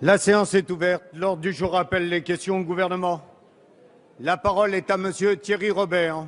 La séance est ouverte. L'ordre du jour appelle les questions au gouvernement. La parole est à Monsieur Thierry Robert.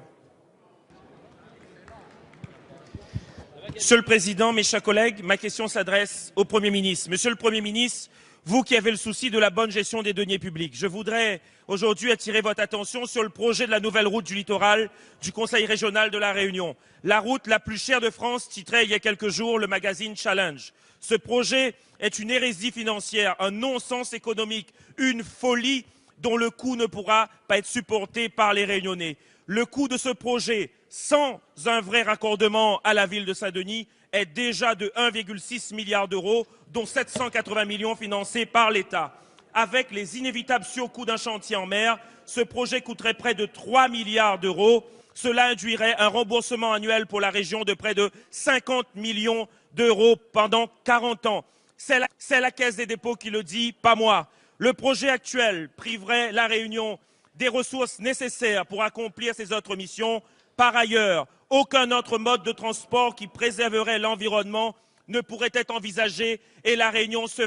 Monsieur le Président, mes chers collègues, ma question s'adresse au Premier ministre. Monsieur le Premier ministre, vous qui avez le souci de la bonne gestion des deniers publics, je voudrais aujourd'hui attirer votre attention sur le projet de la nouvelle route du littoral du Conseil régional de la Réunion. La route la plus chère de France, titrait il y a quelques jours le magazine Challenge. Ce projet est une hérésie financière, un non-sens économique, une folie dont le coût ne pourra pas être supporté par les Réunionnais. Le coût de ce projet, sans un vrai raccordement à la ville de Saint-Denis, est déjà de 1,6 milliard d'euros, dont 780 millions financés par l'État. Avec les inévitables surcoûts d'un chantier en mer, ce projet coûterait près de 3 milliards d'euros. Cela induirait un remboursement annuel pour la région de près de 50 millions d'euros pendant 40 ans. C'est la Caisse des dépôts qui le dit, pas moi. Le projet actuel priverait la Réunion des ressources nécessaires pour accomplir ses autres missions. Par ailleurs, aucun autre mode de transport qui préserverait l'environnement ne pourrait être envisagé et la Réunion se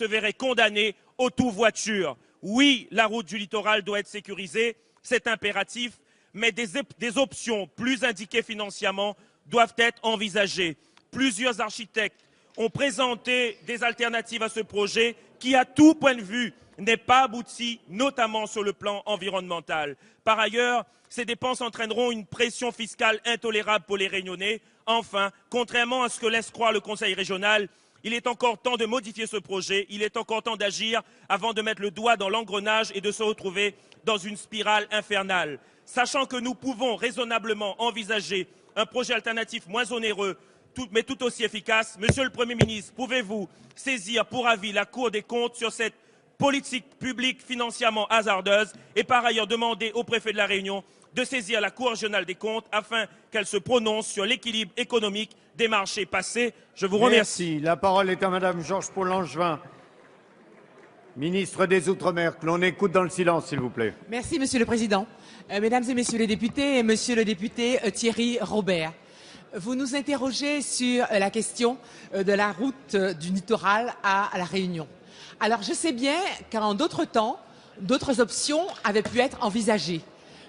verrait condamnée au tout-voiture. Oui, la route du littoral doit être sécurisée, c'est impératif, mais des options plus indiquées financièrement doivent être envisagées. Plusieurs architectes ont présenté des alternatives à ce projet qui, à tout point de vue, n'est pas abouti, notamment sur le plan environnemental. Par ailleurs, ces dépenses entraîneront une pression fiscale intolérable pour les Réunionnais. Enfin, contrairement à ce que laisse croire le Conseil régional, il est encore temps de modifier ce projet, il est encore temps d'agir avant de mettre le doigt dans l'engrenage et de se retrouver dans une spirale infernale. Sachant que nous pouvons raisonnablement envisager un projet alternatif moins onéreux, mais tout aussi efficace, Monsieur le Premier ministre, pouvez-vous saisir pour avis la Cour des comptes sur cette politique publique financièrement hasardeuse et par ailleurs demander au préfet de la Réunion de saisir la Cour régionale des comptes afin qu'elle se prononce sur l'équilibre économique des marchés passés. Je vous remercie. Merci. La parole est à Madame Georges Paul-Langevin, ministre des Outre-mer, que l'on écoute dans le silence, s'il vous plaît. Merci, Monsieur le Président. Mesdames et Messieurs les députés, et Monsieur le député Thierry Robert, vous nous interrogez sur la question de la route du littoral à la Réunion. Alors, je sais bien qu'en d'autres temps, d'autres options avaient pu être envisagées.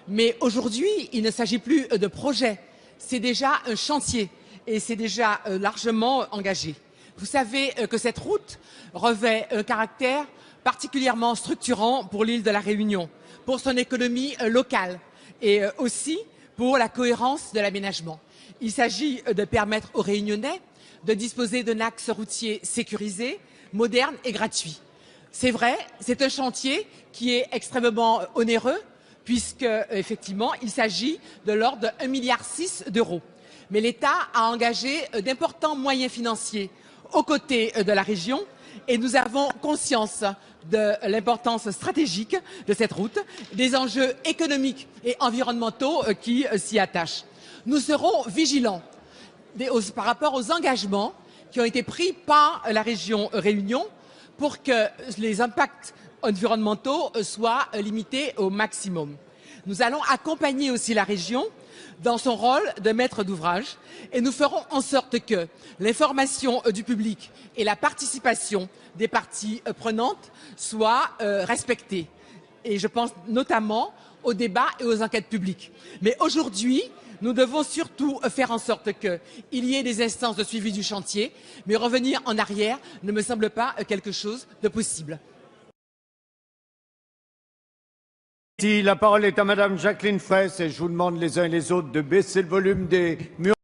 Mais aujourd'hui, il ne s'agit plus de projet. C'est déjà un chantier et c'est déjà largement engagé. Vous savez que cette route revêt un caractère particulièrement structurant pour l'île de la Réunion, pour son économie locale et aussi pour la cohérence de l'aménagement. Il s'agit de permettre aux Réunionnais de disposer d'un axe routier sécurisé, moderne et gratuit. C'est vrai, c'est un chantier qui est extrêmement onéreux puisque, effectivement, il s'agit de l'ordre de 1,6 milliard d'euros. Mais l'État a engagé d'importants moyens financiers aux côtés de la région et nous avons conscience de l'importance stratégique de cette route, des enjeux économiques et environnementaux qui s'y attachent. Nous serons vigilants par rapport aux engagements qui ont été pris par la région Réunion pour que les impacts environnementaux soient limités au maximum. Nous allons accompagner aussi la région dans son rôle de maître d'ouvrage et nous ferons en sorte que l'information du public et la participation des parties prenantes soient respectées. Et je pense notamment aux débats et aux enquêtes publiques. Mais aujourd'hui, nous devons surtout faire en sorte qu'il y ait des instances de suivi du chantier, mais revenir en arrière ne me semble pas quelque chose de possible. La parole est à Madame Jacqueline Fraisse et je vous demande les uns et les autres de baisser le volume des murs.